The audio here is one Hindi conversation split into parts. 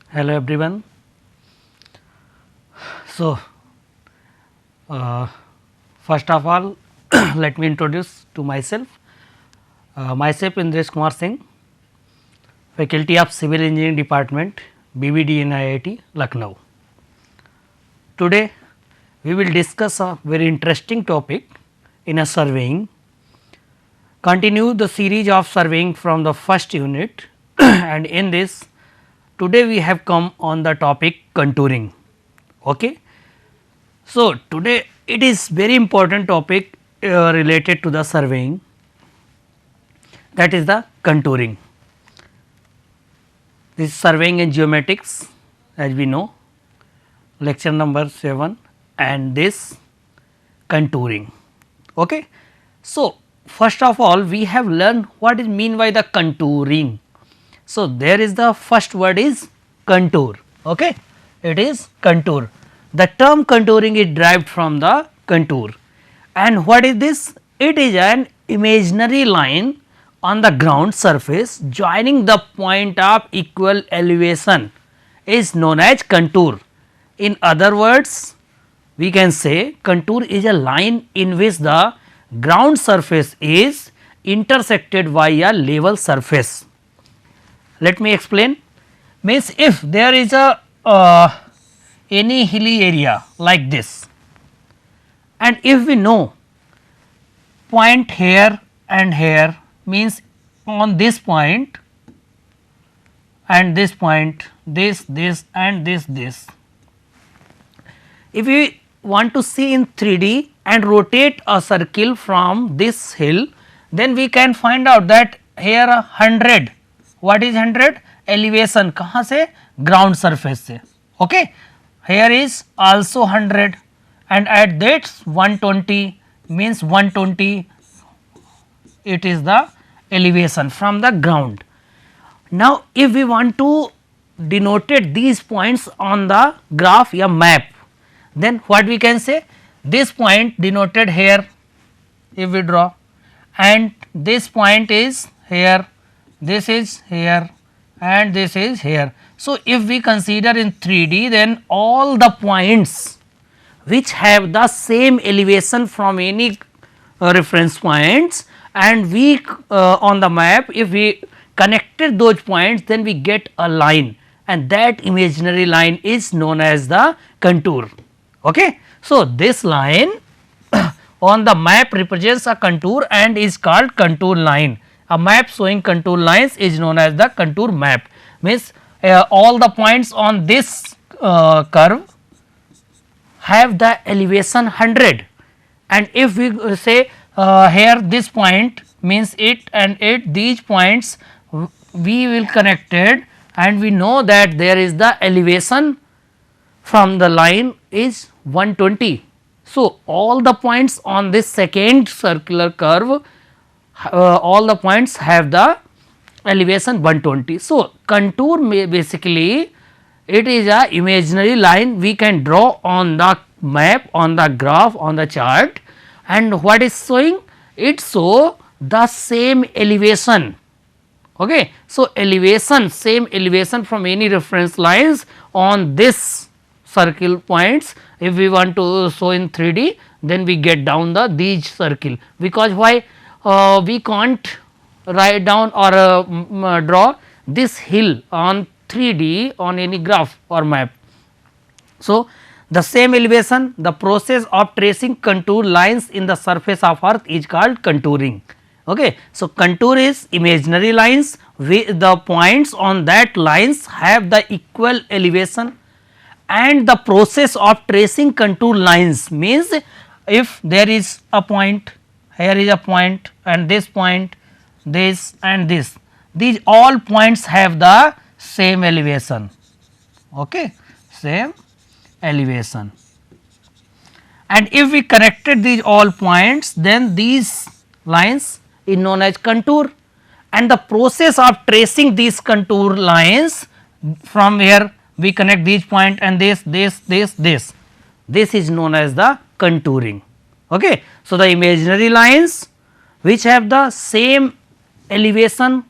Hello everyone. So, uh, first of all let me introduce to myself. Myself Indresh Kumar Singh, faculty of Civil Engineering Department, BBD in IIT Lucknow. Today we will discuss a very interesting topic in a surveying. Continue the series of surveying from the first unit and in this today we have come on the topic contouring. Okay. So, today it is very important topic related to the surveying, that is the contouring. This surveying and geomatics, as we know, lecture number 7 and this contouring. Okay. So, first of all we have learned what is mean by the contouring. So, there is the first word is contour. Okay. It is contour. The term contouring is derived from the contour, and what is this? It is an imaginary line on the ground surface joining the point of equal elevation is known as contour. In other words, we can say contour is a line in which the ground surface is intersected by a level surface. Let me explain. Means if there is a any hilly area like this, and if we know point here and here, means on this point and this point, this and this. If we want to see in 3D and rotate a circle from this hill, then we can find out that here 100, what is 100? Elevation कहाँ से? Ground surface से. Okay. Here is also 100 and at that 120 means 120, it is the elevation from the ground. Now, if we want to denote these points on the graph or map, then what we can say? This point denoted here, if we draw, and this point is here, this is here and this is here. So, if we consider in 3D, then all the points which have the same elevation from any reference points, and we on the map, if we connected those points, then we get a line, and that imaginary line is known as the contour. Okay. So, this line on the map represents a contour and is called contour line. A map showing contour lines is known as the contour map. Means all the points on this curve have the elevation 100, and if we say here this point means it and it, these points we will connected, and we know that there is the elevation from the line is 120. So, all the points on this second circular curve, all the points have the elevation 120. So, contour basically it is a imaginary line we can draw on the map, on the graph, on the chart, and what is showing? It show the same elevation. Okay. So, elevation, same elevation from any reference lines on this circle points. If we want to show in 3D, then we get down the these circle, because why? We can't write down or draw this hill on 3D on any graph or map. So, the same elevation, the process of tracing contour lines in the surface of earth is called contouring. Okay. So, contour is imaginary lines, the points on that lines have the equal elevation, and the process of tracing contour lines means if there is a point, here is a point and this point, this and this, these all points have the same elevation. Okay. Same elevation, and if we connected these all points, then these lines is known as contour, and the process of tracing these contour lines from where we connect these point and this is known as the contouring. Okay. So, the imaginary lines which have the same elevation,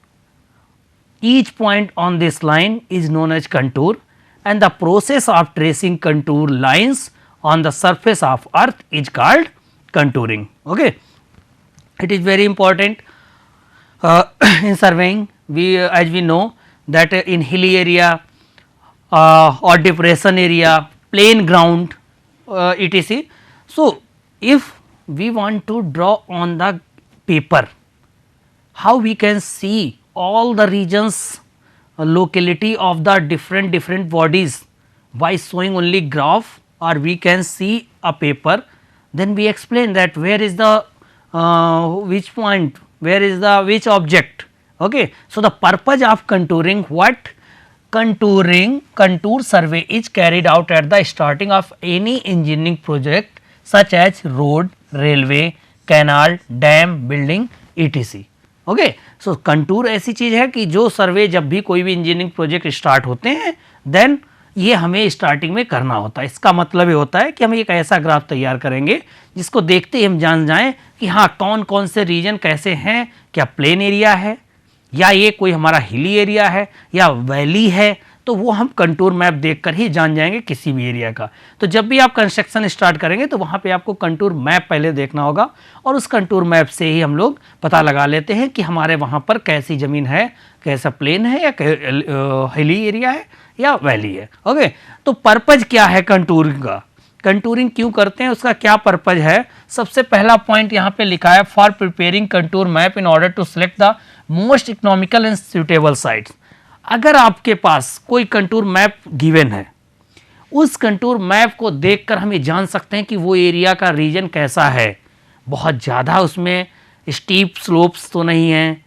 each point on this line is known as contour, and the process of tracing contour lines on the surface of earth is called contouring. Okay, it is very important in surveying. We as we know that in hilly area or depression area, plain ground, etc. So, if we want to draw on the paper, how we can see all the regions locality of the different bodies by showing only graph, or we can see a paper, then we explain that where is the which point, where is the which object. Okay. So, the purpose of contouring, what contouring, contour survey is carried out at the starting of any engineering project such as road, railway, canal, dam, building etc. Okay, so contour ऐसी चीज़ है कि जो सर्वे जब भी कोई भी इंजीनियरिंग प्रोजेक्ट स्टार्ट होते हैं देन ये हमें स्टार्टिंग में करना होता है। इसका मतलब ये होता है कि हम एक ऐसा ग्राफ तैयार करेंगे जिसको देखते ही हम जान जाएं कि हाँ कौन कौन से रीजन कैसे हैं, क्या प्लेन एरिया है या ये कोई हमारा हिली एरिया है या वैली है, तो वो हम कंटूर मैप देखकर ही जान जाएंगे किसी भी एरिया का। तो जब भी आप कंस्ट्रक्शन स्टार्ट करेंगे तो वहाँ पे आपको कंटूर मैप पहले देखना होगा और उस कंटूर मैप से ही हम लोग पता लगा लेते हैं कि हमारे वहाँ पर कैसी ज़मीन है, कैसा प्लेन है या हिली एरिया है या वैली है। ओके, तो पर्पज क्या है कंटूरिंग का, कंटूरिंग क्यों करते हैं, उसका क्या पर्पज है। सबसे पहला पॉइंट यहाँ पे लिखा है for preparing contour map in order to select the most economical and suitable sites. अगर आपके पास कोई कंटूर मैप गिवन है, उस कंटूर मैप को देखकर हम ये जान सकते हैं कि वो एरिया का रीजन कैसा है, बहुत ज़्यादा उसमें स्टीप स्लोप्स तो नहीं हैं,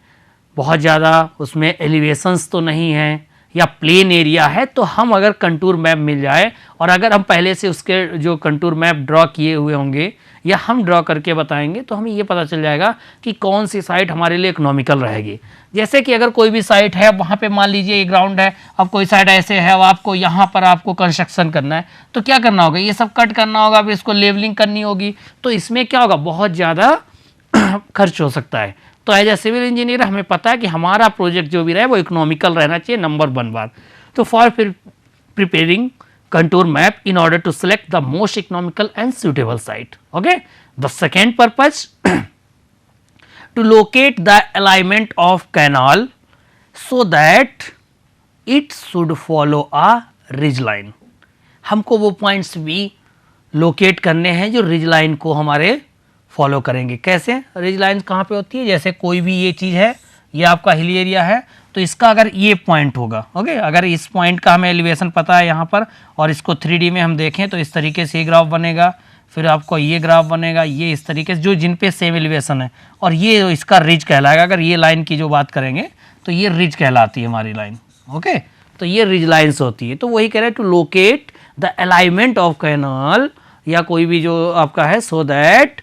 बहुत ज़्यादा उसमें एलिवेशंस तो नहीं हैं या प्लेन एरिया है। तो हम अगर कंटूर मैप मिल जाए और अगर हम पहले से उसके जो कंटूर मैप ड्रॉ किए हुए होंगे या हम ड्रॉ करके बताएंगे तो हमें ये पता चल जाएगा कि कौन सी साइट हमारे लिए इकोनॉमिकल रहेगी। जैसे कि अगर कोई भी साइट है, वहाँ पे मान लीजिए ये ग्राउंड है, अब कोई साइट ऐसे है, अब आपको यहाँ पर आपको कंस्ट्रक्शन करना है तो क्या करना होगा, ये सब कट करना होगा, फिर इसको लेवलिंग करनी होगी, तो इसमें क्या होगा, बहुत ज़्यादा खर्च हो सकता है। तो एज ए सिविल इंजीनियर हमें पता है कि हमारा प्रोजेक्ट जो भी रहे वो इकोनॉमिकल रहना चाहिए, नंबर 1 बात। तो for preparing contour map in order to select the most economical and suitable site. Okay, the second purpose to locate the alignment of canal so that it should follow a ridge line. हमको वो पॉइंट्स भी लोकेट करने हैं जो रिज लाइन को हमारे फॉलो करेंगे। कैसे, रिज लाइन कहाँ पे होती है, जैसे कोई भी ये चीज़ है, ये आपका हिली एरिया है, तो इसका अगर ये पॉइंट होगा, ओके, अगर इस पॉइंट का हमें एलिवेशन पता है यहाँ पर और इसको 3D में हम देखें तो इस तरीके से ये ग्राफ बनेगा, फिर आपको ये ग्राफ बनेगा, ये इस तरीके से जो जिन पे सेम एलिवेशन है, और ये इसका रिज कहलाएगा। अगर ये लाइन की जो बात करेंगे तो ये रिज कहलाती है हमारी लाइन। ओके, तो ये रिज लाइन्स होती है। तो वही कह रहे हैं to locate the alignment of canal या कोई भी जो आपका है so that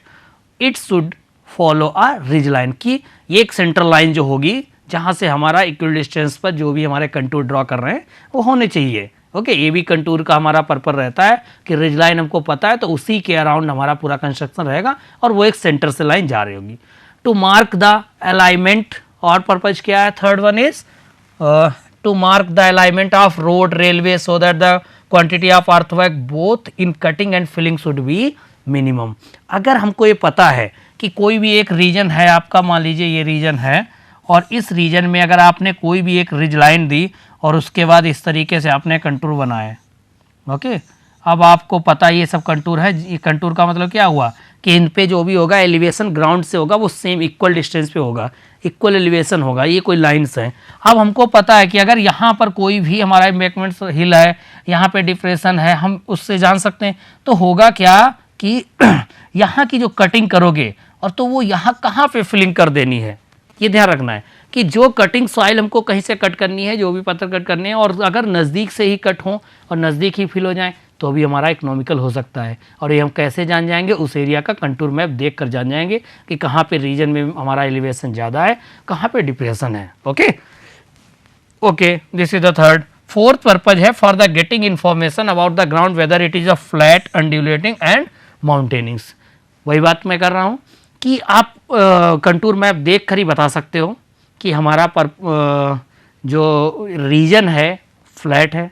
it should follow a ridge line, की ये एक सेंट्रल लाइन जो होगी जहाँ से हमारा इक्वल डिस्टेंस पर जो भी हमारे कंटूर ड्रॉ कर रहे हैं वो होने चाहिए। ओके, ये भी कंटूर का हमारा पर्पस रहता है कि रिज लाइन हमको पता है तो उसी के अराउंड हमारा पूरा कंस्ट्रक्शन रहेगा और वो एक सेंटर से लाइन जा रही होगी। टू मार्क द अलाइनमेंट, और पर्पज क्या है, third one is to mark the alignment of road, railway so that the quantity of earthwork both in cutting and filling should be minimum. अगर हमको ये पता है कि कोई भी एक रीजन है आपका, मान लीजिए ये रीजन है और इस रीजन में अगर आपने कोई भी एक रिज लाइन दी और उसके बाद इस तरीके से आपने कंटूर बनाए, ओके, अब आपको पता ये सब कंटूर है। ये कंटूर का मतलब क्या हुआ कि इन पे जो भी होगा एलिवेशन ग्राउंड से होगा वो सेम इक्वल डिस्टेंस पे होगा, इक्वल एलिवेशन होगा, ये कोई लाइन्स हैं। अब हमको पता है कि अगर यहाँ पर कोई भी हमारा एम्बैंकमेंट हिल है, यहाँ पे डिप्रेशन है, हम उससे जान सकते हैं। तो होगा क्या कि यहाँ की जो कटिंग करोगे और तो वो यहाँ कहाँ पे फिलिंग कर देनी है, ये ध्यान रखना है कि जो कटिंग सॉइल हमको कहीं से कट करनी है, जो भी पत्थर कट करने हैं, और अगर नज़दीक से ही कट हो और नज़दीक ही फिल हो जाए तो भी हमारा इकोनॉमिकल हो सकता है। और ये हम कैसे जान जाएंगे, उस एरिया का कंटूर मैप देख कर जान जाएंगे कि कहाँ पे रीजन में हमारा एलिवेशन ज़्यादा है, कहाँ पे डिप्रेशन है। Okay okay, this is the third. Fourth purpose है for the getting information about the ground whether it is a flat, undulating and mountainings. वही बात मैं कर रहा हूँ कि आप कंटूर मैप देख कर ही बता सकते हो कि हमारा जो रीजन है फ्लैट है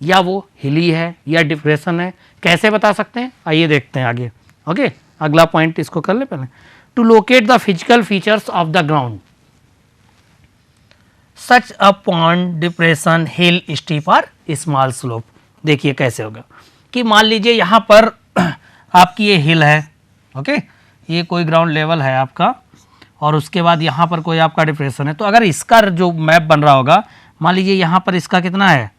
या वो हिली है या डिप्रेशन है, कैसे बता सकते हैं, आइए देखते हैं आगे। ओके, अगला पॉइंट इसको कर ले पहले। To locate the physical features of the ground such a pond, depression, hill, steep और स्मॉल स्लोप। देखिए कैसे होगा कि मान लीजिए यहाँ पर आपकी ये हिल है, ओके, ये कोई ग्राउंड लेवल है आपका, और उसके बाद यहाँ पर कोई आपका डिप्रेशन है। तो अगर इसका जो मैप बन रहा होगा, मान लीजिए यहाँ पर इसका कितना है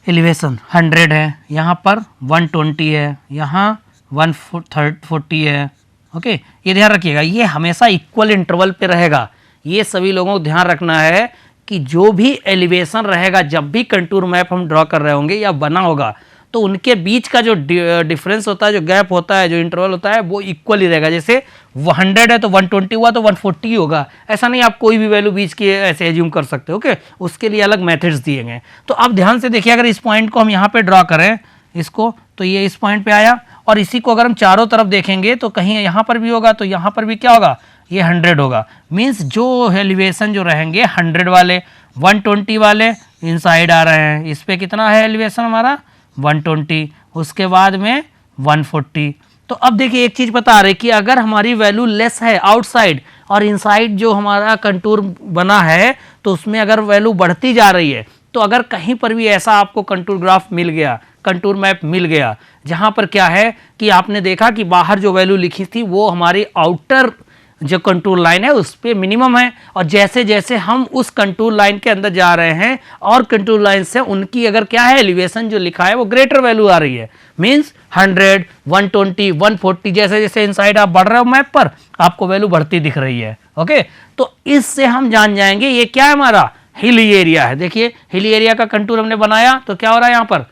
एलिवेशन 100 है, यहाँ पर 120 है, यहाँ 140 है। ओके, ये ध्यान रखिएगा, ये हमेशा इक्वल इंटरवल पे रहेगा। ये सभी लोगों को ध्यान रखना है कि जो भी एलिवेशन रहेगा, जब भी कंटूर मैप हम ड्रॉ कर रहे होंगे या बना होगा, तो उनके बीच का जो डिफरेंस होता है, जो गैप होता है, जो इंटरवल होता है, वो इक्वल ही रहेगा। जैसे 100 है तो 120 हुआ तो 140 होगा, ऐसा नहीं आप कोई भी वैल्यू बीच की ऐसे एज्यूम कर सकते हो। ओके, उसके लिए अलग मेथड्स दिए गए। तो अब ध्यान से देखिए, अगर इस पॉइंट को हम यहाँ पे ड्रॉ करें इसको, तो ये इस पॉइंट पे आया, और इसी को अगर हम चारों तरफ देखेंगे तो कहीं यहाँ पर भी होगा, तो यहाँ पर भी क्या होगा, ये 100 होगा। मीन्स जो एलिवेशन जो रहेंगे 100 वाले, 120 वाले इनसाइड आ रहे हैं। इस पे कितना है एलिवेशन हमारा 120, उसके बाद में 140। तो अब देखिए एक चीज़ बता रहे कि अगर हमारी वैल्यू लेस है आउटसाइड और इनसाइड जो हमारा कंटूर बना है, तो उसमें अगर वैल्यू बढ़ती जा रही है, तो अगर कहीं पर भी ऐसा आपको कंटूर ग्राफ मिल गया, कंटूर मैप मिल गया, जहाँ पर क्या है कि आपने देखा कि बाहर जो वैल्यू लिखी थी वो हमारी आउटर जो कंटूर लाइन है उस पर मिनिमम है, और जैसे जैसे हम उस कंटूर लाइन के अंदर जा रहे हैं और कंटूर लाइन से उनकी अगर क्या है एलिवेशन जो लिखा है वो ग्रेटर वैल्यू आ रही है, मींस 100, 120, 140, जैसे जैसे इनसाइड आप बढ़ रहे हो मैप पर आपको वैल्यू बढ़ती दिख रही है। ओके, तो इससे हम जान जाएंगे ये क्या है, हमारा हिली एरिया है। देखिए हिली एरिया का कंटूर हमने बनाया तो क्या हो रहा है, यहाँ पर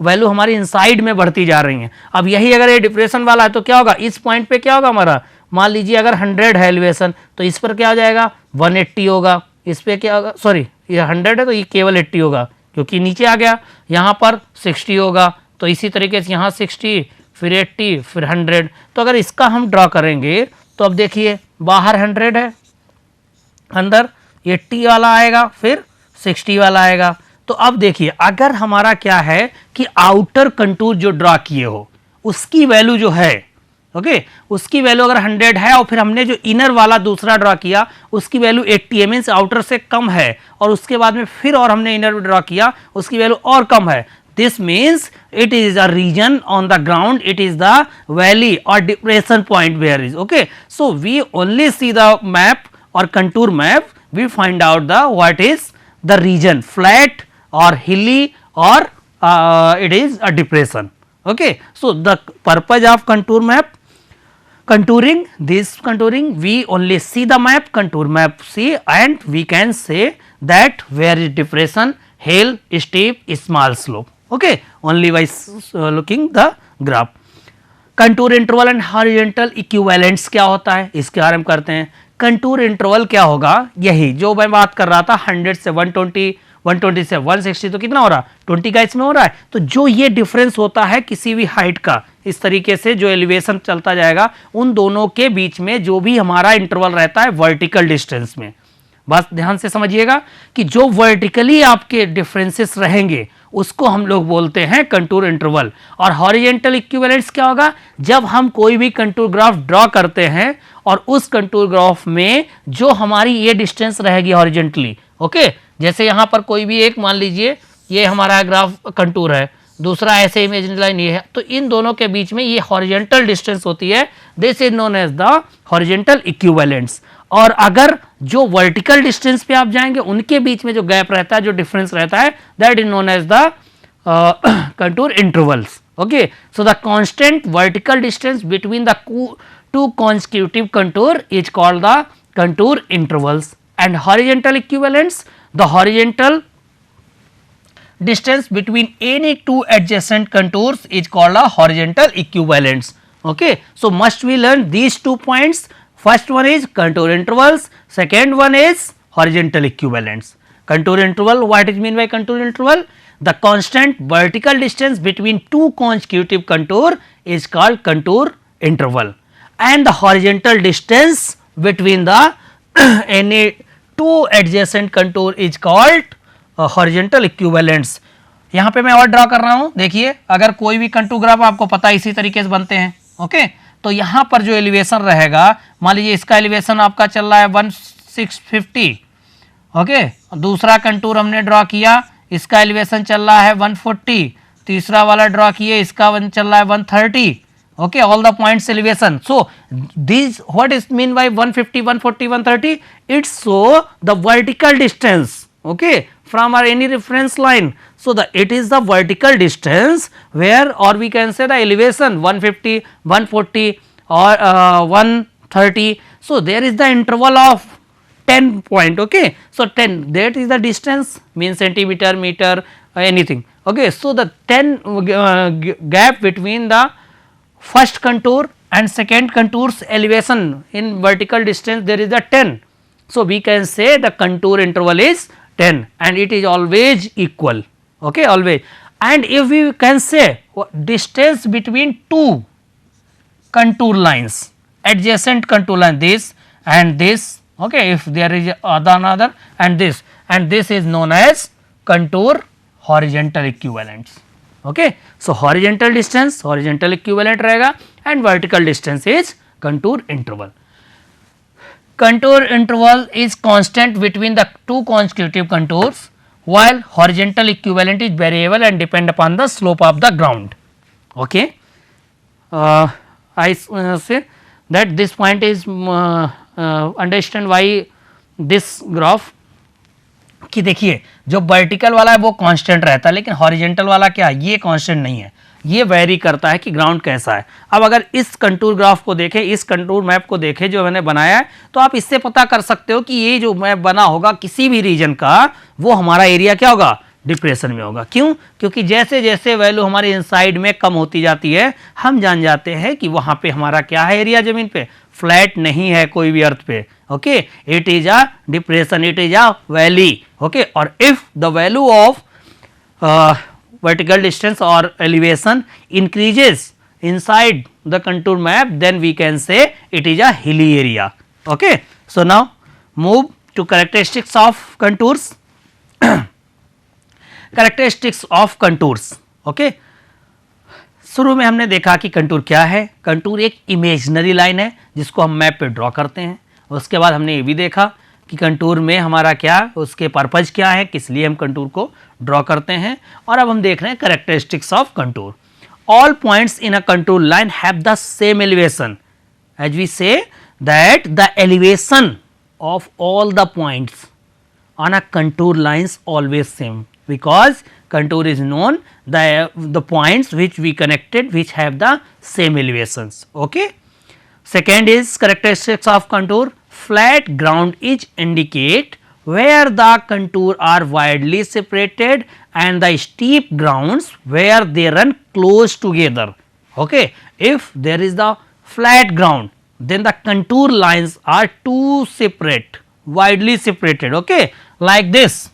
वैल्यू हमारी इनसाइड में बढ़ती जा रही है। अब यही अगर ये डिप्रेशन वाला है तो क्या होगा, इस पॉइंट पे क्या होगा हमारा, मान लीजिए अगर 100 है एलिवेशन तो इस पर क्या आ जाएगा 180 होगा, इस पे क्या होगा, सॉरी ये 100 है तो ये केवल 80 होगा क्योंकि नीचे आ गया, यहाँ पर 60 होगा, तो इसी तरीके से यहाँ 60 फिर 80 फिर 100। तो अगर इसका हम ड्रॉ करेंगे तो अब देखिए बाहर 100 है, अंदर 80 वाला आएगा, फिर 60 वाला आएगा। तो अब देखिए अगर हमारा क्या है कि आउटर कंटूर जो ड्रॉ किए हो उसकी वैल्यू जो है, ओके, उसकी वैल्यू अगर 100 है और फिर हमने जो इनर वाला दूसरा ड्रॉ किया उसकी वैल्यू 80 है, मीन्स आउटर से कम है, और उसके बाद में फिर और हमने इनर ड्रॉ किया उसकी वैल्यू और कम है, this means it is a region on the ground, it is the valley और depression point where is. Okay, so we only see the map और contour map, we find out the what is the region, flat or hilly or it is a depression. Okay, so the purpose of contour map, contouring, this contouring we only see the map, contour map see, and we can say that where is depression, hill, steep, small slope. Okay, only by looking the graph. Contour interval and horizontal equivalents क्या होता है, इसके बारे में करते हैं। कंटूर इंटरवल क्या होगा, यही जो मैं बात कर रहा था 100 से 120, 120 से 160, तो कितना हो रहा 20 का इसमें हो रहा है। तो जो ये डिफरेंस होता है किसी भी हाइट का, इस तरीके से जो एलिवेशन चलता जाएगा उन दोनों के बीच में जो भी हमारा इंटरवल रहता है वर्टिकल डिस्टेंस में, बस ध्यान से समझिएगा कि जो वर्टिकली आपके डिफरेंसेस रहेंगे उसको हम लोग बोलते हैं कंटूर इंटरवल। और हॉरिजॉन्टल इक्विवेलेंट्स क्या होगा, जब हम कोई भी कंटूर ग्राफ ड्रॉ करते हैं और उस कंटूर ग्राफ में जो हमारी ये डिस्टेंस रहेगी हॉरिजॉन्टली, ओके, जैसे यहाँ पर कोई भी एक मान लीजिए ये हमारा ग्राफ कंटूर है, दूसरा ऐसे इमेजिनरी लाइन ये है, तो इन दोनों के बीच में ये हॉरिजॉन्टल डिस्टेंस होती है, this is known as the horizontal equivalents. और अगर जो वर्टिकल डिस्टेंस पे आप जाएंगे उनके बीच में जो गैप रहता है, जो डिफरेंस रहता है, that is known as the contour intervals. Okay, so the constant vertical distance between the two consecutive contour is called the contour intervals, and horizontal equivalents, the horizontal distance between any two adjacent contours is called the horizontal equivalents. Okay, so must we learn these 2 points. First one is contour intervals, second one is horizontal equivalents. Contour interval, what is mean by contour interval? The constant vertical distance between two consecutive contour is called contour interval, and the horizontal distance between the any two adjacent contour is called horizontal equivalents. यहाँ पे मैं और ड्रॉ कर रहा हूँ, देखिए अगर कोई भी कंटूर ग्राफ आपको पता है इसी तरीके से बनते हैं, ओके। तो यहाँ पर जो एलिवेशन रहेगा, मान लीजिए इसका एलिवेशन आपका चल रहा है 1650, ओके। दूसरा कंटूर हमने ड्रॉ किया, इसका एलिवेशन चल रहा है 140, तीसरा वाला ड्रॉ किए, इसका चल रहा है 130, okay, all the points elevation. So these, what is mean by 150, 140, 130? It show the vertical distance, okay, from our any reference line. So it is the vertical distance where, or we can say the elevation 150, 140 or 130. So there is the interval of 10 point, okay. So 10, that is the distance, means centimeter, meter, anything, okay. So the 10 gap between the first contour and second contour's elevation in vertical distance, there is a 10. So we can say the contour interval is 10 and it is always equal, okay, always. And if we can say distance between two contour lines, adjacent contour line, this and this, okay, if there is another and this is known as contour horizontal equivalents, okay. So horizontal distance, horizontal equivalent रहेगा and vertical distance is contour interval. Contour interval is constant between the two consecutive contours, while horizontal equivalent is variable and depend upon the slope of the ground, okay. I say that this point is understand why this graph, कि देखिए जो वर्टिकल वाला है वो कांस्टेंट रहता है, लेकिन हॉरिजेंटल वाला क्या है, ये कांस्टेंट नहीं है, ये वेरी करता है कि ग्राउंड कैसा है। अब अगर इस कंटूर ग्राफ को देखें, इस कंटूर मैप को देखें जो मैंने बनाया है, तो आप इससे पता कर सकते हो कि ये जो मैप बना होगा किसी भी रीजन का, वो हमारा एरिया क्या होगा, डिप्रेशन में होगा। क्यों? क्योंकि जैसे जैसे वैल्यू हमारे इनसाइड में कम होती जाती है, हम जान जाते हैं कि वहां पे हमारा क्या है, एरिया जमीन पे फ्लैट नहीं है कोई भी अर्थ पे, okay, it is a depression, it is a valley, okay. और if the value of vertical distance or elevation increases inside the contour map, then we can say it is a hilly area, okay. So now move to characteristics of contours. Characteristics of contours, okay. शुरू में हमने देखा कि कंटूर क्या है, कंटूर एक इमेजनरी लाइन है जिसको हम मैप पे ड्रॉ करते हैं। उसके बाद हमने ये भी देखा कि कंटूर में हमारा क्या, उसके पर्पज क्या है, किस लिए हम कंटूर को ड्रॉ करते हैं। और अब हम देख रहे हैं characteristics of contour. All points in a contour line have the same elevation, as we say that the elevation of all the points on a contour lines always same, because contour is known the points which we connected which have the same elevations, okay. Second is characteristics of contour. Flat ground is indicate where the contour are widely separated and the steep grounds where they run close together, okay. If there is the flat ground, then the contour lines are too separate, widely separated, okay, like this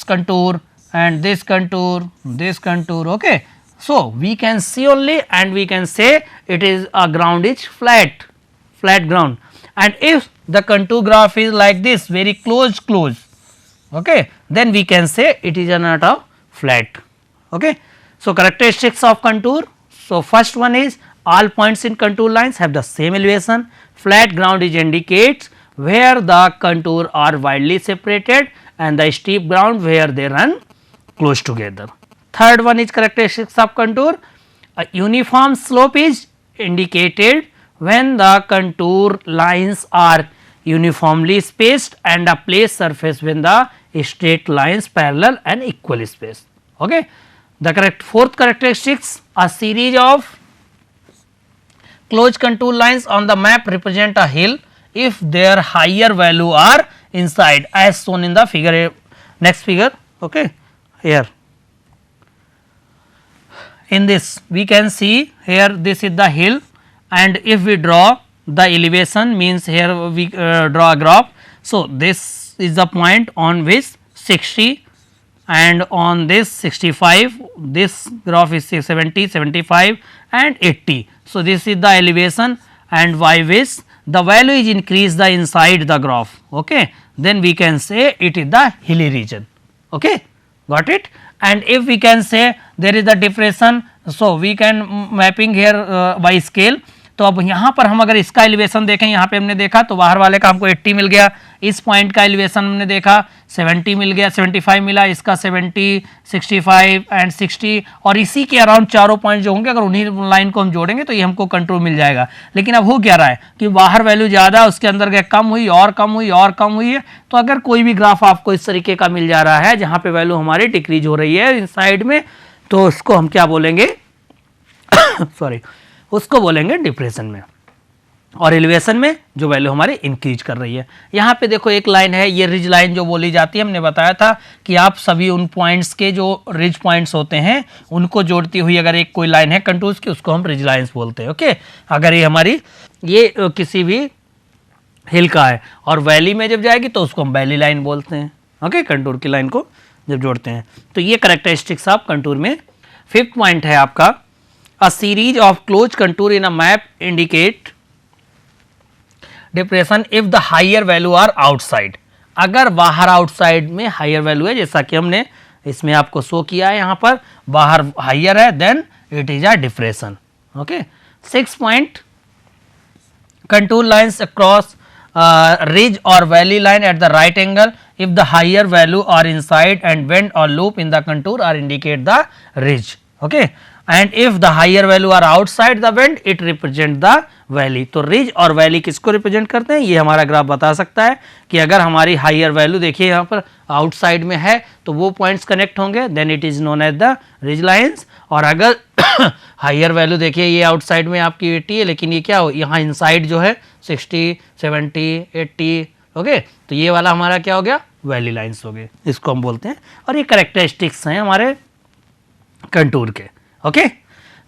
contour and this contour, this contour, okay. So we can see only and we can say it is a ground is flat ground. And if the contour graph is like this, very close, okay, then we can say it is not a flat, okay. So characteristics of contour. So first one is all points in contour lines have the same elevation. Flat ground is indicates where the contour are widely separated and the steep ground where they run close together. Third one is characteristics of contour. A uniform slope is indicated when the contour lines are uniformly spaced and a place surface when the straight lines parallel and equally spaced, okay. The fourth characteristics, a series of closed contour lines on the map represent a hill if their higher value are inside, as shown in the figure, next figure, okay. Here in this we can see here this is the hill, and if we draw the elevation, means here we draw a graph. So this is the point on which 60 and on this 65, this graph is 70, 75 and 80. So this is the elevation and by which the value is increased the inside the graph, okay, then we can say it is the hilly region, okay, got it. and if we can say there is a depression, so we can mapping here by scale. तो अब यहाँ पर हम अगर इसका एलिवेशन देखें, यहाँ पे हमने देखा तो बाहर वाले का हमको 80 मिल गया, इस पॉइंट का एलिवेशन हमने देखा 70 मिल गया, 75 मिला, इसका 70, 65 एंड 60, और इसी के अराउंड चारों पॉइंट जो होंगे अगर उन्हीं लाइन को हम जोड़ेंगे तो ये हमको कंट्रोल मिल जाएगा। लेकिन अब हो क्या रहा है कि बाहर वैल्यू ज़्यादा, उसके अंदर गया कम हुई और कम हुई और कम हुई है। तो अगर कोई भी ग्राफ आपको इस तरीके का मिल जा रहा है जहाँ पे वैल्यू हमारी डिक्रीज हो रही है इन साइड में, तो उसको हम क्या बोलेंगे सॉरी उसको बोलेंगे डिप्रेशन में, और एलिवेशन में जो वैल्यू हमारी इंक्रीज कर रही है। यहाँ पे देखो एक लाइन है, ये रिज लाइन जो बोली जाती है, हमने बताया था कि आप सभी उन पॉइंट्स के जो रिज पॉइंट्स होते हैं उनको जोड़ती हुई अगर एक कोई लाइन है कंटूर्स की, उसको हम रिज लाइन्स बोलते हैं। ओके, अगर ये हमारी ये किसी भी हिल का है और वैली में जब जाएगी तो उसको हम वैली लाइन बोलते हैं। ओके, कंटूर की लाइन को जब जोड़ते हैं तो ये करेक्टरिस्टिक्स आप कंटूर में। फिफ्थ पॉइंट है आपका, a series of closed contour in a map indicate depression if the higher value are outside। अगर बाहर आउटसाइड में हायर वैल्यू है, जैसा कि हमने इसमें आपको शो किया है, यहाँ पर बाहर हायर है, then it is a depression. Okay, 6 point, contour lines across ridge or valley line at the right angle if the higher value are inside and bend or loop in the contour or indicate the ridge। okay, and if the higher value are outside the bend it represent the valley। तो ridge और valley किसको रिप्रेजेंट करते हैं, ये हमारा ग्राफ बता सकता है कि अगर हमारी हायर वैल्यू देखिए यहाँ पर आउटसाइड में है तो वो पॉइंट्स कनेक्ट होंगे, then it is known as the ridge lines. और अगर हायर वैल्यू देखिए ये आउटसाइड में आपकी 80 है, लेकिन ये क्या हो यहाँ इनसाइड जो है 60, 70, 80। ओके, तो ये वाला हमारा क्या हो गया, वैली लाइन्स हो गए, इसको हम बोलते हैं। और ये करेक्टरिस्टिक्स हैं हमारे कंटूर के। ओके,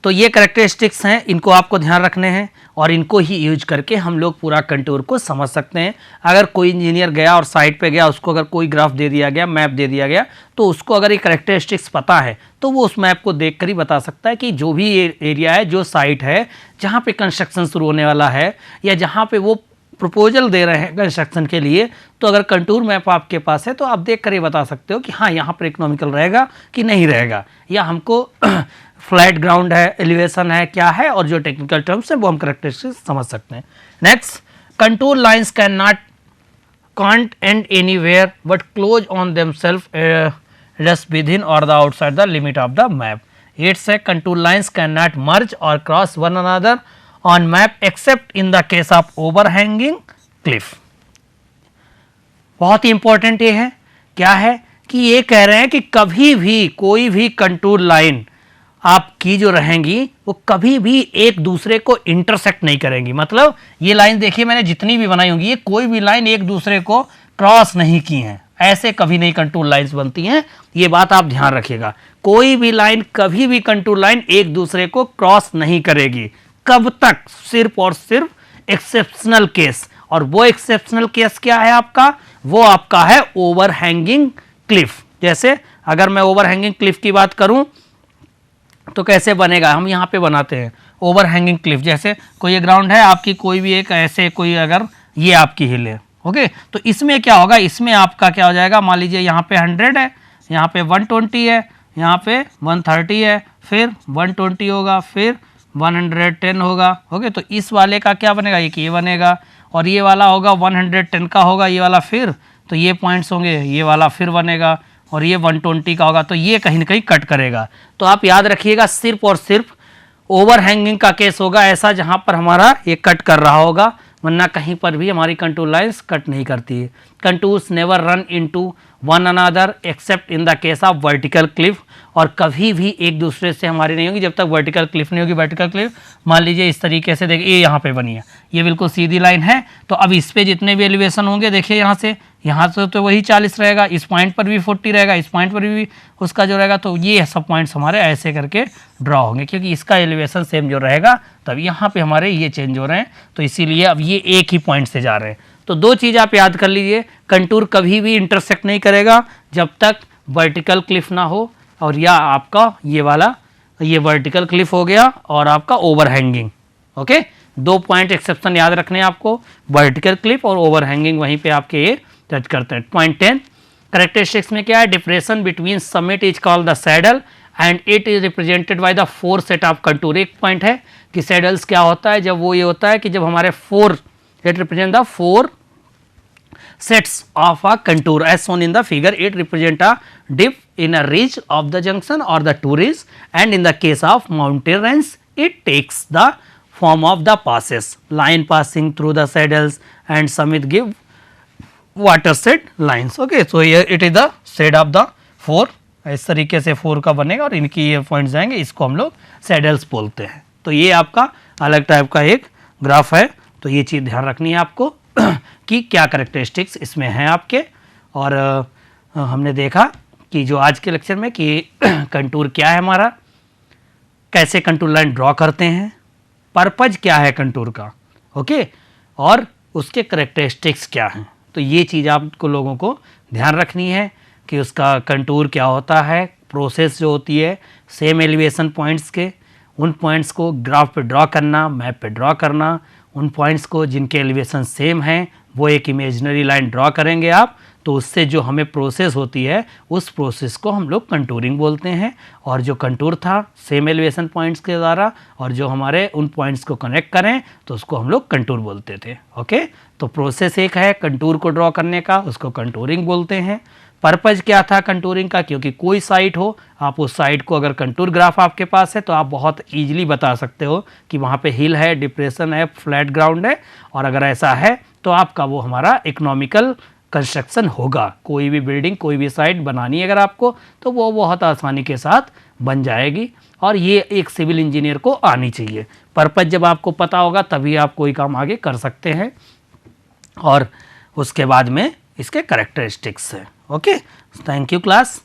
तो ये करेक्टरिस्टिक्स हैं, इनको आपको ध्यान रखने हैं और इनको ही यूज करके हम लोग पूरा कंटूर को समझ सकते हैं। अगर कोई इंजीनियर गया और साइट पे गया, उसको अगर कोई ग्राफ दे दिया गया, मैप दे दिया गया, तो उसको अगर ये करेक्टरिस्टिक्स पता है तो वो उस मैप को देखकर ही बता सकता है कि जो भी एरिया है, जो साइट है जहाँ पे कंस्ट्रक्शन शुरू होने वाला है या जहाँ पे वो प्रपोजल दे रहे हैं कंस्ट्रक्शन के लिए, तो अगर कंटूर मैप आपके पास है तो आप देख कर ये बता सकते हो कि हाँ यहाँ पर इकोनॉमिकल रहेगा कि नहीं रहेगा, या हमको फ्लैट ग्राउंड है, एलिवेशन है, क्या है, और जो टेक्निकल टर्म्स है वो हम करेक्टरिस्टिक्स समझ सकते हैं। Next, contour lines can not can't end anywhere but close on themselves just within और the outside the limit of the map. It say contour lines can not merge और cross one another on map except in the case of overhanging cliff. बहुत ही इंपॉर्टेंट ये है, क्या है कि ये कह रहे हैं कि कभी भी कोई भी कंटूर लाइन आपकी जो रहेंगी वो कभी भी एक दूसरे को इंटरसेक्ट नहीं करेंगी। मतलब ये लाइन देखिए मैंने जितनी भी बनाई होंगी, ये कोई भी लाइन एक दूसरे को क्रॉस नहीं की हैं, ऐसे कभी नहीं कंटूर लाइंस बनती हैं, ये बात आप ध्यान रखिएगा। कोई भी लाइन, कभी भी कंटूर लाइन एक दूसरे को क्रॉस नहीं करेगी। कब तक, सिर्फ और सिर्फ एक्सेप्शनल केस, और वो एक्सेप्शनल केस क्या है आपका, वो आपका है ओवरहैंगिंग क्लिफ। जैसे अगर मैं ओवरहैंगिंग क्लिफ की बात करूं तो कैसे बनेगा, हम यहाँ पे बनाते हैं ओवरहैंगिंग क्लिफ। जैसे कोई ग्राउंड है आपकी, कोई भी एक ऐसे कोई अगर ये आपकी हिल है, ओके, तो इसमें क्या होगा, इसमें आपका क्या हो जाएगा, मान लीजिए यहाँ पे 100 है, यहाँ पे 120 है, यहाँ पे 130 है, फिर 120 होगा, फिर 110 होगा। ओके, तो इस वाले का क्या बनेगा, एक ये बनेगा, और ये वाला होगा 110 का होगा ये वाला, फिर तो ये पॉइंट्स होंगे, ये वाला फिर बनेगा, और ये 120 का होगा, तो ये कहीं ना कहीं कट करेगा। तो आप याद रखिएगा सिर्फ और सिर्फ ओवरहैंगिंग का केस होगा ऐसा जहां पर हमारा ये कट कर रहा होगा, वरना कहीं पर भी हमारी कंटूर लाइंस कट नहीं करती है। Contours never run into one another accept in the case of vertical Cliff, और कभी भी एक दूसरे से हमारी नहीं होगी जब तक वर्टिकल क्लिफ नहीं होगी। वर्टिकल क्लिफ मान लीजिए इस तरीके से, देखिए ये यहाँ पे बनी है, ये बिल्कुल सीधी लाइन है, तो अब इस पे जितने भी एलिवेशन होंगे देखिए यहाँ से तो वही 40 रहेगा, इस पॉइंट पर भी 40 रहेगा, इस पॉइंट पर भी उसका जो रहेगा, तो ये सब पॉइंट्स हमारे ऐसे करके ड्रॉ होंगे, क्योंकि इसका एलिवेशन सेम जो रहेगा तब यहाँ पे हमारे ये चेंज हो रहे हैं, तो इसीलिए अब ये एक ही पॉइंट से जा रहे हैं। तो दो चीज़ आप याद कर लीजिए, कंटूर कभी भी इंटरसेक्ट नहीं करेगा जब तक वर्टिकल क्लिफ ना हो, और या आपका ये वाला ये वर्टिकल क्लिफ हो गया और आपका ओवरहैंगिंग। ओके, दो पॉइंट एक्सेप्शन याद रखने हैं आपको, वर्टिकल क्लिफ और ओवरहैंगिंग, वहीं पे आपके ये टच करते हैं। पॉइंट 10, करेक्टरिस्टिक्स में क्या है, depression between summit is called the saddle and it is represented by the 4 set of contour. एक पॉइंट है कि सैडल्स क्या होता है, जब वो ये होता है कि जब हमारे 4 it represent the 4 sets of a contour as shown in the figure. It represent a dip in a ridge of the junction or the two ridge, and in the case of mountain range it takes the form of the passes, line passing through the saddles and summit give watershed lines. Okay, so here it is the shade of the 4, इस तरीके से 4 का बनेगा और इनकी ये पॉइंट्स जाएंगे, इसको हम लोग सैडल्स बोलते हैं। तो ये आपका अलग टाइप का एक ग्राफ है, तो ये चीज़ ध्यान रखनी है आपको कि क्या करेक्टरिस्टिक्स इसमें हैं आपके। और हमने देखा कि जो आज के लेक्चर में कि कंटूर क्या है हमारा, कैसे कंटूर लाइन ड्रॉ करते हैं, पर्पज क्या है कंटूर का, ओके, और उसके करेक्टरिस्टिक्स क्या हैं। तो ये चीज़ आपको लोगों को ध्यान रखनी है कि उसका कंटूर क्या होता है, प्रोसेस जो होती है सेम एलिवेशन पॉइंट्स के, उन पॉइंट्स को ग्राफ पे ड्रॉ करना, मैप पे ड्रॉ करना, उन पॉइंट्स को जिनके एलिवेशन सेम हैं वो एक इमेजिनरी लाइन ड्रॉ करेंगे आप, तो उससे जो हमें प्रोसेस होती है उस प्रोसेस को हम लोग कंटूरिंग बोलते हैं। और जो कंटूर था सेम एलिवेशन पॉइंट्स के द्वारा और जो हमारे उन पॉइंट्स को कनेक्ट करें तो उसको हम लोग कंटूर बोलते थे। ओके, तो प्रोसेस एक है कंटूर को ड्रॉ करने का, उसको कंटूरिंग बोलते हैं। पर्पज क्या था कंटूरिंग का, क्योंकि कोई साइट हो, आप उस साइट को अगर कंटूर ग्राफ आपके पास है तो आप बहुत ईजिली बता सकते हो कि वहाँ पे हिल है, डिप्रेशन है, फ्लैट ग्राउंड है, और अगर ऐसा है तो आपका वो हमारा इकोनॉमिकल कंस्ट्रक्शन होगा। कोई भी बिल्डिंग, कोई भी साइट बनानी है अगर आपको तो वो बहुत आसानी के साथ बन जाएगी, और ये एक सिविल इंजीनियर को आनी चाहिए। पर्पज जब आपको पता होगा तभी आप कोई काम आगे कर सकते हैं, और उसके बाद में इसके करेक्टरिस्टिक्स है। Okay, thank you class.